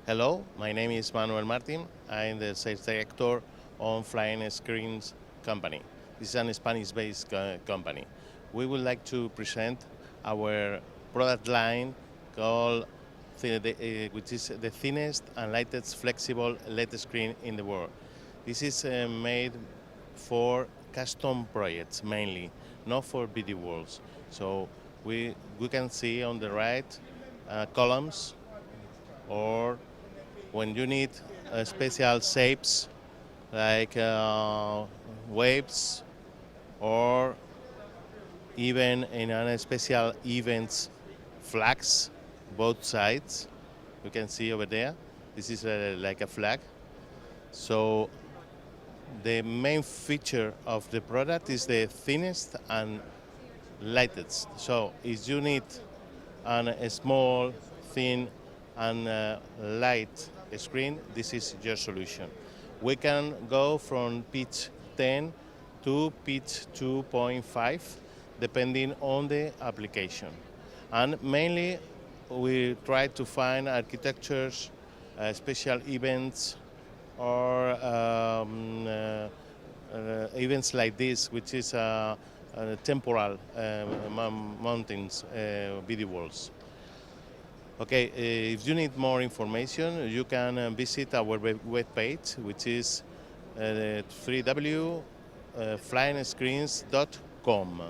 Hello, my name is Manuel Martin. I'm the sales director on Flying Screens company. This is a Spanish-based company. We would like to present our product line called which is the thinnest and lightest flexible LED screen in the world. This is made for custom projects mainly, not for video walls. So we can see on the right columns, or when you need special shapes like waves, or even in a special events flags, both sides. You can see over there. This is like a flag. So the main feature of the product is the thinnest and lightest. So if you need a small, thin, and light screen, this is your solution. We can go from pitch 10 to pitch 2.5, depending on the application. And mainly, we try to find architectures, special events, or events like this, which is temporal mountains, video walls. Okay, if you need more information, you can visit our web page, which is www.flyingscreens.com.